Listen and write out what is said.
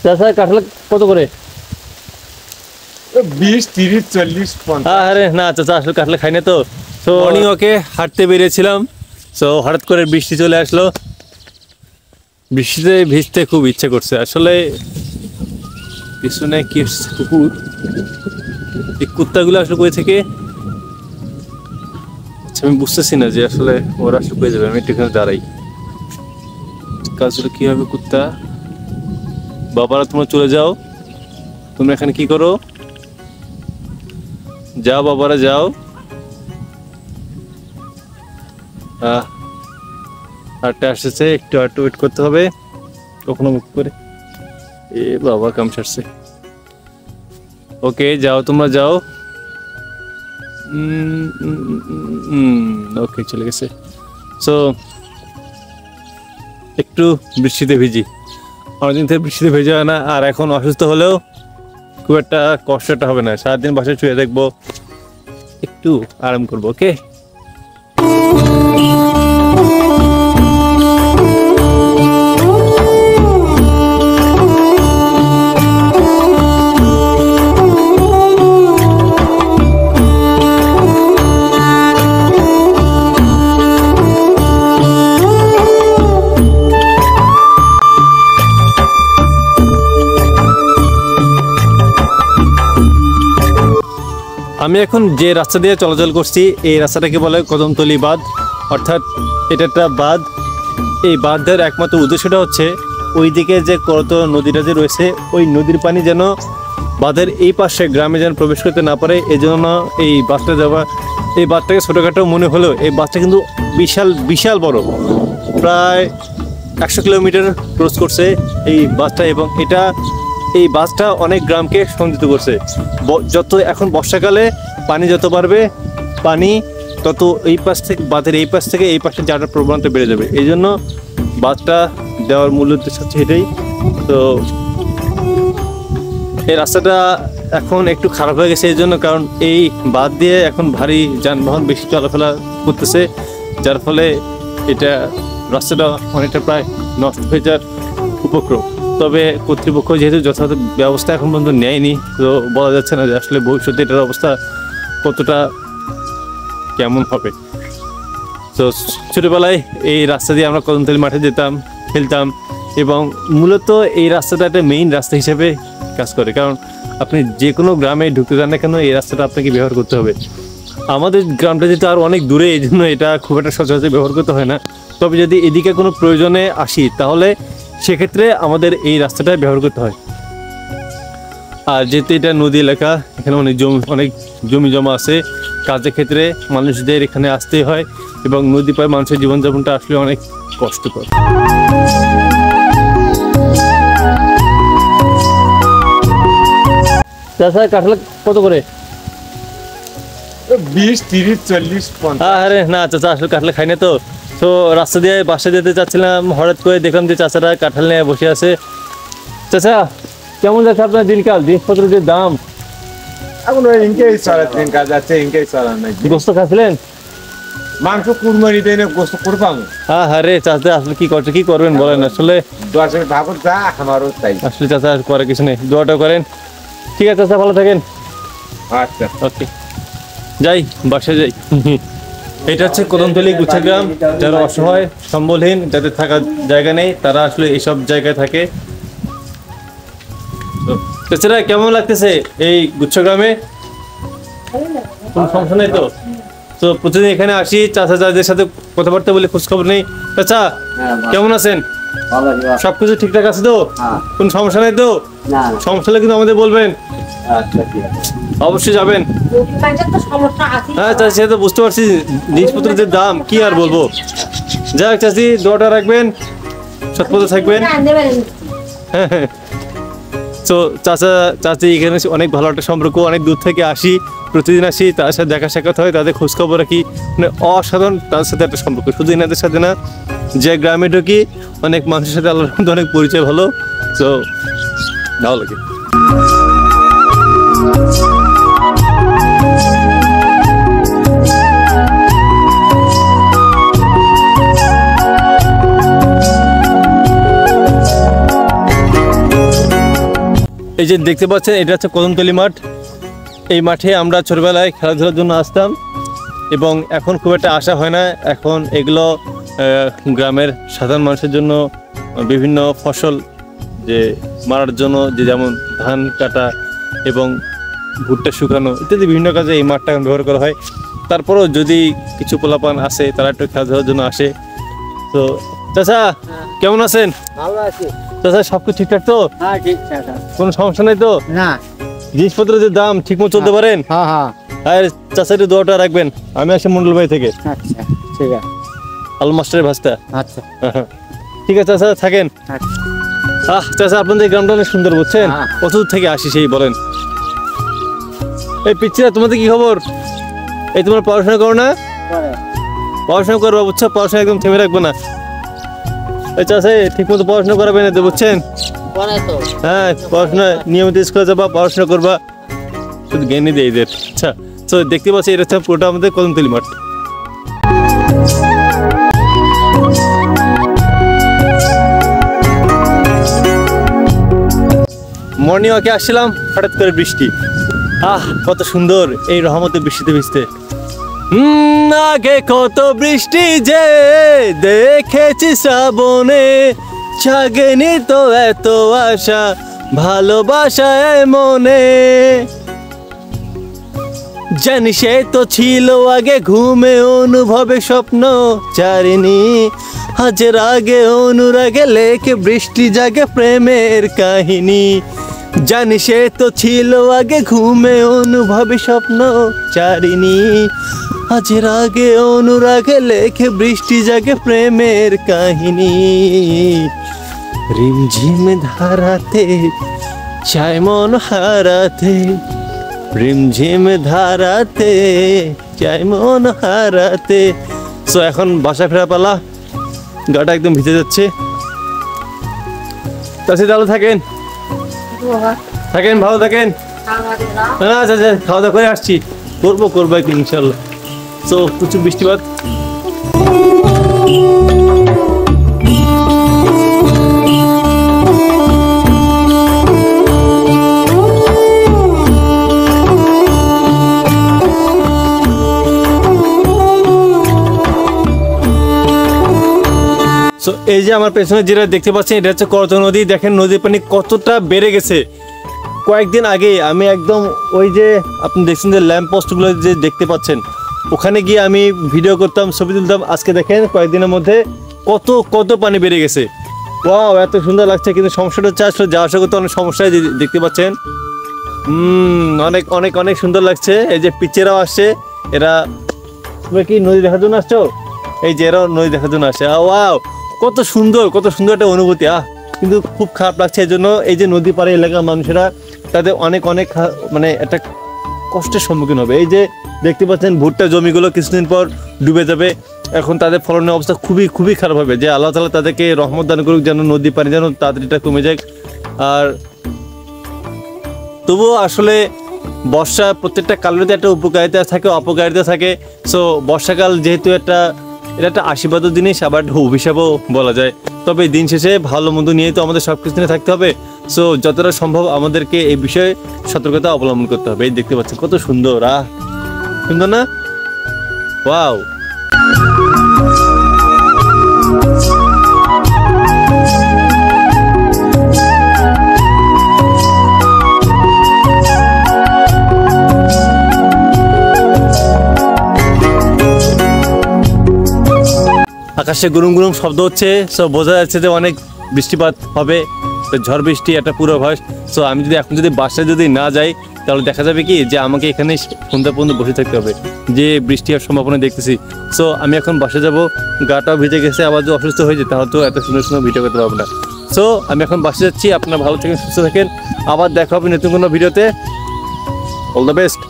চাচা কাঁঠাল কত করে? 20, 30, 40, 50। আরে না চাচা, আসলে কাঁঠাল খাই না তো। তো মর্নিং ওকে হাঁটতে বেরিয়েছিলাম, তো হঠাৎ করে বৃষ্টি চলে আসলো। বৃষ্টিতে ভিজতে খুব ইচ্ছে করছে। আসলে পিছনে কি কুকুর, এই কুত্তাগুলো আসলে কই থেকে আমি বুঝতেছি না যে আসলে ওরা আসলে কই যাবে। আমি একটু এখানে দাঁড়াই, কাজগুলো কি হবে। কুত্তা বাবারা তোমরা চলে যাও, তোমরা এখানে কি করো? যাও বাবারা যাও। হাঁটতে আসতেছে, একটু হাঁটু ওয়েট করতে হবে, কখনো মুখ করে। এ বাবা কাম ছাড়ছে। ওকে যাও, তোমরা যাও। ওকে চলে গেছে। সো একটু বৃষ্টিতে ভিজি, অনেকদিন থেকে বৃষ্টিতে ভেজা হয় না। আর এখন অসুস্থ হলেও খুব একটা কষ্টটা হবে না। সারাদিন বাসায় শুয়ে দেখবো, একটু আরাম করবো। ওকে আমি এখন যে রাস্তা দিয়ে চলাচল করছি, এই রাস্তাটাকে বলে কদমতলী বাঁধ। অর্থাৎ এটা একটা বাঁধ। এই বাঁধের একমাত্র উদ্দেশ্যটা হচ্ছে ওই দিকে যে কত নদীটা যে রয়েছে, ওই নদীর পানি যেন বাঁধের এই পাশে গ্রামে যেন প্রবেশ করতে না পারে, এই জন্য এই বাঁধটা দেওয়া। এই বাঁধটাকে ছোটোখাটো মনে হলেও এই বাঁধটা কিন্তু বিশাল বিশাল বড়, প্রায় 100 কিলোমিটার ক্রস করছে এই বাঁধটা। এবং এই বাঁধটা অনেক গ্রামকে সংযুক্ত করছে। যত এখন বর্ষাকালে পানি যত বাড়বে, পানি তত এই পাশ থেকে, বাঁধের এই পাশ থেকে এই পাশে যাওয়ার প্রবণতা বেড়ে যাবে। এই জন্য বাঁধটা দেওয়ার মূল উদ্দেশ্য হচ্ছে এটাই। তো এই রাস্তাটা এখন একটু খারাপ হয়ে গেছে এই জন্য, কারণ এই বাঁধ দিয়ে এখন ভারী যানবাহন বেশি চলাফেরা করতেছে, যার ফলে এটা রাস্তাটা অনেকটা প্রায় নষ্ট হয়ে যাওয়ার উপক্রম। তবে কর্তৃপক্ষ যেহেতু যথাযথ ব্যবস্থা এখন পর্যন্ত নেয়নি, তো বলা যাচ্ছে না যে আসলে ভবিষ্যতে এটার অবস্থা কতটা কেমন হবে। তো ছোটোবেলায় এই রাস্তা দিয়ে আমরা কদমতলী মাঠে যেতাম, খেলতাম, এবং মূলত এই রাস্তাটা একটা মেইন রাস্তা হিসেবে কাজ করে। কারণ আপনি যে কোনো গ্রামে ঢুকতে যান না কেন, এই রাস্তাটা আপনাকে ব্যবহার করতে হবে। আমাদের গ্রামটা যেহেতু আর অনেক দূরে, এই জন্য এটা খুব একটা সচরাচর ব্যবহার করতে হয় না। তবে যদি এদিকে কোনো প্রয়োজনে আসি, তাহলে সেক্ষেত্রে আমাদের এই রাস্তাটা ব্যবহার করতে হয়। আর যেহেতু এটা নদী এলাকা, এখানে অনেক জমি জমা আছে, কাজের ক্ষেত্রে মানুষদের এখানে আসতেই হয়, এবং নদী পাড়ে মানুষের জীবনযাপনটা আসলে অনেক কষ্টকর। চাচা কাঁঠাল কত করে? 20, 30, 40, 50। আরে না চাচা, আসলে কাঁঠাল খাই না তো। তো রাস্তা দিয়ে বাসা যেতে চাচ্ছিলাম, হঠাৎ করে দেখলাম যে চাচারা কাঁঠাল নিয়ে বসে আছে। চাচা কেমন যাচ্ছে আপনার দিনকাল, জিনিসপত্রের যে দাম? এখন ওই ইনকেই চলে, দিন কাজ আছে, ইনকেই চলা নাই। গোস্ত খাচ্ছিলেন? মাংস কুরবানি দেয় না, গোস্ত করবাম। হ্যাঁ রে চাচা, আসলে কি করবেন বলেন। আসলে দশের ভাগত যা আমারও তাই। আসলে চাচা করে কিছু নেই, দোয়াটা করেন। ঠিক আছে চাচা, ভালো থাকেন। আচ্ছা ওকে, যাই বাসায় যাই। এটা হচ্ছে কদমতলী গুচ্ছগ্রাম। যারা অসহায়, সম্বলহীন, যাদের থাকার জায়গা নেই, তারা আসলে এইসব জায়গায় থাকে। চাচারা কেমন লাগতেছে এই গুচ্ছগ্রামে? কোনো সমস্যা নেই তো? তো প্রতিদিন এখানে আসি, চাচা চাচাদের সাথে কথাবার্তা বলে খোঁজখবর নেই। চাচা কেমন আছেন? সবকিছু ঠিকঠাক আছে তো? কোন সমস্যা নেই তো? সমস্যা হলে কিন্তু আমাদের বলবেন। অবশ্যই যাবেন। হ্যাঁ চাচি, সে তো বুঝতে পারছি, জিনিসপত্রের যে দাম কি আর বলবো। যাক চাচি, দোয়াটা রাখবেন, সৎপথে থাকবেন। হ্যাঁ হ্যাঁ। তো চাচা চাচি এখানে অনেক ভালো একটা সম্পর্ক, অনেক দূর থেকে আসি, প্রতিদিন আসি, তাদের সাথে দেখা সাক্ষাৎ হয়, তাদের খোঁজখবর রাখি। মানে অসাধারণ তাদের সাথে একটা সম্পর্ক, শুধু এনাদের সাথে না, যে গ্রামে ঢুকি অনেক মানুষের সাথে আল্লাহর মধ্যে অনেক পরিচয় ভালো। তো ভালো লাগে। এই যে দেখতে পাচ্ছেন এটা হচ্ছে কদমতলী মাঠ। এই মাঠে আমরা ছোটবেলায় খেলাধুলার জন্য আসতাম এবং এখন খুব একটা আসা হয় না। এখন এগুলো গ্রামের সাধারণ মানুষের জন্য বিভিন্ন ফসল যে মারার জন্য, যে যেমন ধান কাটা এবং ভুট্টা শুকানো ইত্যাদি বিভিন্ন কাজে এই মাঠটা ব্যবহার করা হয়। তারপরেও যদি কিছু পোলাপান আসে তারা একটু খেলাধুলার জন্য আসে। তো চাচা কেমন আছেন? ভালো আছি। চাচা সব কিছু ঠিকঠাক তো? হ্যাঁ ঠিকঠাক আছে। কোনো সমস্যা নেই তো? না। জিনিসপত্রের যে দাম ঠিক মতো চলতে পারেন? হ্যাঁ হ্যাঁ। আর চাচা একটু দোয়াটা রাখবেন। আমি আসি মন্ডল ভাই থেকে। আচ্ছা ঠিক আছে। আলু মাস্টারের ভাস্তা। আচ্ছা ঠিক আছে চাচা, থাকেন। আচ্ছা। চাচা আপনাদের গ্রামটা অনেক সুন্দর, বুঝছেন? হ্যাঁ। কত দূর থেকে আসি সেই বলেন। এই পিচ্ছিরা, তোমাদের কি খবর? এই তোমার পড়াশোনা করো না? পরে। পড়াশোনা করবা, বুঝছো? পড়াশোনা একদম থেমে রাখবো না। এই চাচা ঠিক মতো পড়াশোনা করাবেন এতে, বুঝছেন? পরে তো। হ্যাঁ, পড়াশোনা নিয়মিত স্কুলে যাবা, পড়াশোনা করবা, শুধু জ্ঞানই দেয় এদের। আচ্ছা, তো দেখতে পাচ্ছি এটা হচ্ছে পুরোটা আমাদের কদমতলী মাঠ। মর্নিং ওয়াকে আসছিলাম, হঠাৎ করে বৃষ্টি। কত সুন্দর এই রহমতে বৃষ্টিতে ভিজতে। আগে কত বৃষ্টি যে দেখেছি শ্রাবণে, জাগেনি তো এত আশা ভালোবাসায় মনে। জানি সে তো ছিল আগে ঘুমে অনুভবে স্বপ্ন চারিনি, আজের আগে অনুরাগে লেখে বৃষ্টি জাগে প্রেমের কাহিনী। জানি সে তো ছিল আগে ঘুমে অনুভবে স্বপ্ন চারিনি, আজের আগে অনুরাগে লেখে বৃষ্টি জাগে প্রেমের কাহিনী। রিমঝিম ধারাতে চায় মন হারাতে, রিমঝিম ধারাতে চায় মন হারাতে। সো এখন বাসা ফেরা পালা, গাটা একদম ভিজে যাচ্ছে। তাহলে তাহলে থাকেন, ভালো থাকেন। না আচ্ছা আচ্ছা, খাওয়া দাওয়া করে আসছি, করবো একদিন ইনশাল্লাহ। সো প্রচুর বৃষ্টিপাত। সো এই যে আমার পেছনে যেটা দেখতে পাচ্ছেন এটা হচ্ছে করতোয়া নদী। দেখেন নদীর পানি কতটা বেড়ে গেছে। কয়েকদিন আগে আমি একদম ওই যে আপনি দেখছেন যে ল্যাম্প পোস্টগুলো যে দেখতে পাচ্ছেন, ওখানে গিয়ে আমি ভিডিও করতাম, ছবি তুলতাম। আজকে দেখেন কয়েকদিনের মধ্যে কত পানি বেড়ে গেছে। ওয়াও, এত সুন্দর লাগছে। কিন্তু সমস্যাটা হচ্ছে আসলে যাওয়া আসা করতে অনেক সমস্যায় দেখতে পাচ্ছেন। অনেক অনেক অনেক সুন্দর লাগছে। এই যে পিচ্ছেরাও আসছে, এরা তোমরা কি নদী দেখার জন্য আসছো? এই যে এরাও নদী দেখার জন্য আসে। ওয়াও, কত সুন্দর একটা অনুভূতি। কিন্তু খুব খারাপ লাগছে এই জন্য, এই যে নদী পাড়ে এলাকার মানুষেরা তাদের অনেক মানে একটা কষ্টের সম্মুখীন হবে। এই যে দেখতে পাচ্ছেন ভুট্টা জমিগুলো কিছুদিন পর ডুবে যাবে। এখন তাদের ফলনের অবস্থা খুবই খারাপ হবে। যে আল্লাহ তাআলা তাদেরকে রহমত দান করুক, যেন নদী পানি যেন তাড়াতাড়িটা কমে যায়। আর তবুও আসলে বর্ষা প্রত্যেকটা কালেরই একটা উপকারিতা থাকে, অপকারিতা থাকে। সো বর্ষাকাল যেহেতু এটা একটা আশীর্বাদের জিনিস, আবার অভিশাপও বলা যায়। তবে দিন শেষে ভালো মন্দ নিয়েই তো আমাদের সব কিছু নিয়ে থাকতে হবে। সো যতটা সম্ভব আমাদেরকে এই বিষয়ে সতর্কতা অবলম্বন করতে হবে। এই দেখতে পাচ্ছেন কত সুন্দর, সুন্দর না? ওয়াও। আকাশে গুরুম শব্দ হচ্ছে। সো বোঝা যাচ্ছে যে অনেক বৃষ্টিপাত হবে, ঝড় বৃষ্টি একটা পূর্বাভাস। সো আমি এখন যদি বাসায় না যাই, তাহলে দেখা যাবে কি যে আমাকে এখানে সন্ধ্যা পর্যন্ত বসে থাকতে হবে, যে বৃষ্টি হওয়ার সম্ভাবনা দেখতেছি। সো আমি এখন বাসায় যাব, গাটাও ভিজে গেছে। আবার যদি অসুস্থ হয়ে যায় তাহলে তো এত সুন্দর ভিডিও করতে পারবো না। সো আমি এখন বাসায় যাচ্ছি। আপনারা ভালো থাকেন, সুস্থ থাকেন। আবার দেখা হবে নতুন কোনো ভিডিওতে। All the best.